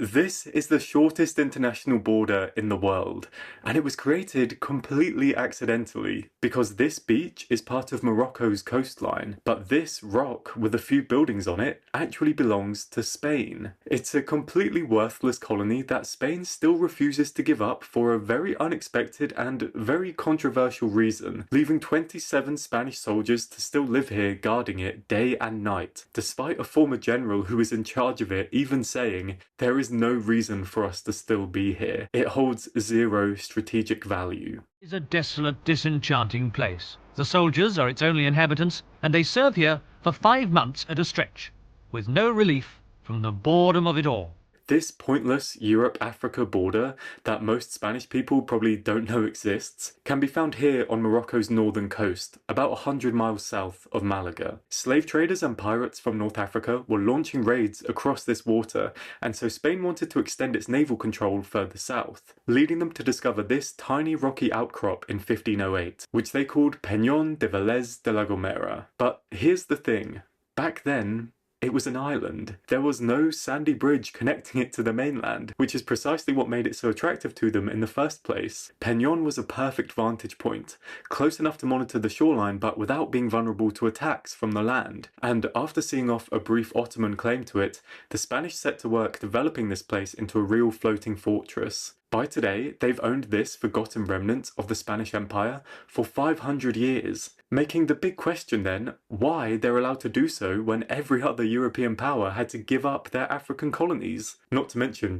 This is the shortest international border in the world, and it was created completely accidentally because this beach is part of Morocco's coastline, but this rock with a few buildings on it actually belongs to Spain. It's a completely worthless colony that Spain still refuses to give up for a very unexpected and very controversial reason, leaving 27 Spanish soldiers to still live here guarding it day and night, despite a former general who was in charge of it even saying, "There is no reason for us to still be here. It holds zero strategic value." It is a desolate, disenchanting place. The soldiers are its only inhabitants, and they serve here for 5 months at a stretch, with no relief from the boredom of it all. This pointless Europe-Africa border that most Spanish people probably don't know exists can be found here on Morocco's northern coast, about 100 miles south of Malaga. Slave traders and pirates from North Africa were launching raids across this water, and so Spain wanted to extend its naval control further south, leading them to discover this tiny rocky outcrop in 1508, which they called Peñón de Vélez de la Gomera. But here's the thing. Back then, it was an island. There was no sandy bridge connecting it to the mainland, which is precisely what made it so attractive to them in the first place. Peñón was a perfect vantage point, close enough to monitor the shoreline but without being vulnerable to attacks from the land. And after seeing off a brief Ottoman claim to it, the Spanish set to work developing this place into a real floating fortress. By today, they've owned this forgotten remnant of the Spanish Empire for 500 years, making the big question then why they're allowed to do so when every other European power had to give up their African colonies. Not to mention,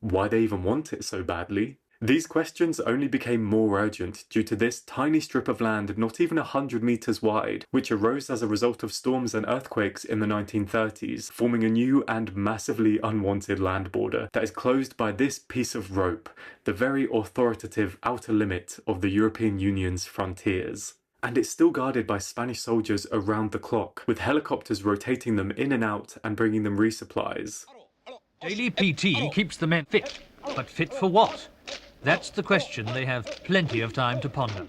why they even want it so badly. These questions only became more urgent due to this tiny strip of land not even 100 meters wide, which arose as a result of storms and earthquakes in the 1930s, forming a new and massively unwanted land border that is closed by this piece of rope, the very authoritative outer limit of the European Union's frontiers. And it's still guarded by Spanish soldiers around the clock, with helicopters rotating them in and out and bringing them resupplies. Daily PT keeps the men fit, but fit for what? That's the question they have plenty of time to ponder.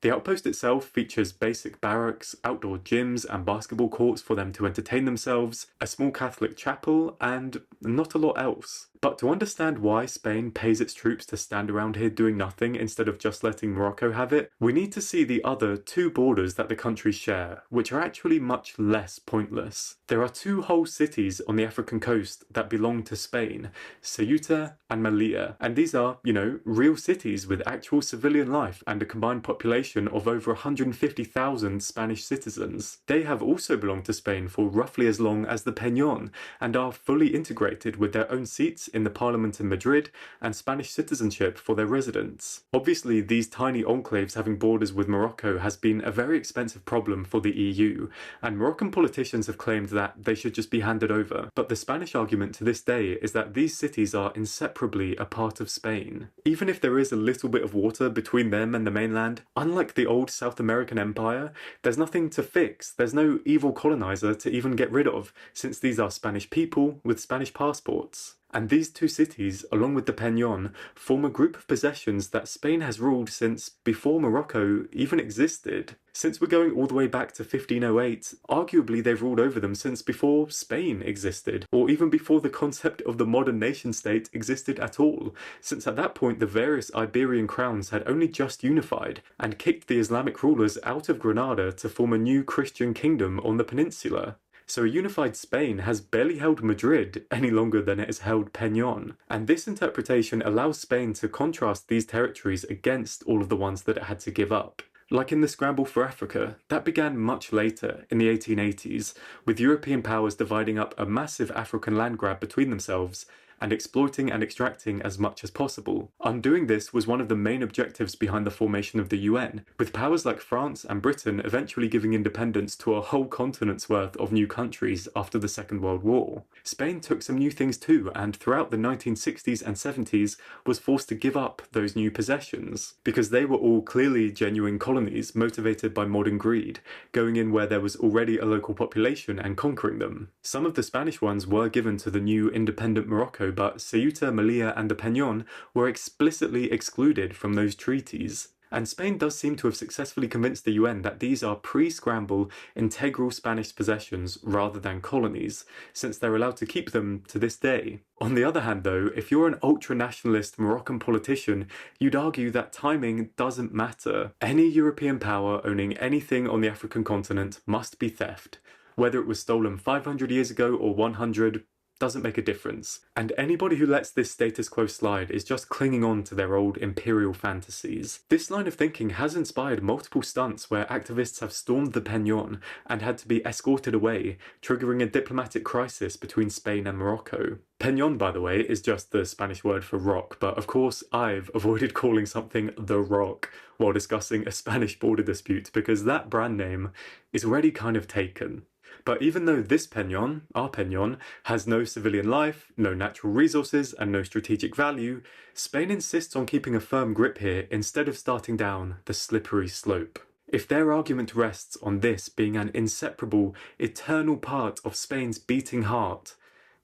The outpost itself features basic barracks, outdoor gyms and basketball courts for them to entertain themselves, a small Catholic chapel, and not a lot else. But to understand why Spain pays its troops to stand around here doing nothing instead of just letting Morocco have it, we need to see the other two borders that the countries share, which are actually much less pointless. There are two whole cities on the African coast that belong to Spain, Ceuta and Melilla, and these are, real cities with actual civilian life and a combined population of over 150,000 Spanish citizens. They have also belonged to Spain for roughly as long as the Peñón and are fully integrated with their own seats in the Parliament in Madrid and Spanish citizenship for their residents. Obviously, these tiny enclaves having borders with Morocco has been a very expensive problem for the EU, and Moroccan politicians have claimed that they should just be handed over. But the Spanish argument to this day is that these cities are inseparably a part of Spain. Even if there is a little bit of water between them and the mainland, unlike the old South American empire, there's nothing to fix. There's no evil colonizer to even get rid of, since these are Spanish people with Spanish passports. And these two cities, along with the Peñón, form a group of possessions that Spain has ruled since before Morocco even existed. Since we're going all the way back to 1508, arguably they've ruled over them since before Spain existed, or even before the concept of the modern nation-state existed at all, since at that point the various Iberian crowns had only just unified and kicked the Islamic rulers out of Granada to form a new Christian kingdom on the peninsula. So a unified Spain has barely held Madrid any longer than it has held Peñón, and this interpretation allows Spain to contrast these territories against all of the ones that it had to give up. Like in the scramble for Africa, that began much later, in the 1880s, with European powers dividing up a massive African land grab between themselves and exploiting and extracting as much as possible. Undoing this was one of the main objectives behind the formation of the UN, with powers like France and Britain eventually giving independence to a whole continent's worth of new countries after the Second World War. Spain took some new things too, and throughout the 1960s and 70s was forced to give up those new possessions, because they were all clearly genuine colonies motivated by modern greed, going in where there was already a local population and conquering them. Some of the Spanish ones were given to the new independent Morocco, but Ceuta, Melilla and the Peñón were explicitly excluded from those treaties. and Spain does seem to have successfully convinced the UN that these are pre-scramble, integral Spanish possessions rather than colonies, since they're allowed to keep them to this day. On the other hand though, if you're an ultra-nationalist Moroccan politician, you'd argue that timing doesn't matter. Any European power owning anything on the African continent must be theft. Whether it was stolen 500 years ago or 100, doesn't make a difference. And anybody who lets this status quo slide is just clinging on to their old imperial fantasies. This line of thinking has inspired multiple stunts where activists have stormed the Peñón and had to be escorted away, triggering a diplomatic crisis between Spain and Morocco. Peñón, by the way, is just the Spanish word for rock, but of course I've avoided calling something the Rock while discussing a Spanish border dispute because that brand name is already kind of taken. But even though this Peñón, our Peñón, has no civilian life, no natural resources, and no strategic value, Spain insists on keeping a firm grip here instead of starting down the slippery slope. If their argument rests on this being an inseparable, eternal part of Spain's beating heart,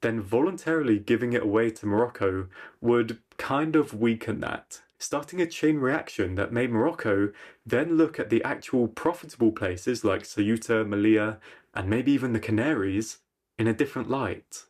then voluntarily giving it away to Morocco would kind of weaken that, starting a chain reaction that made Morocco then look at the actual profitable places like Ceuta, Melilla, and maybe even the Canaries in a different light.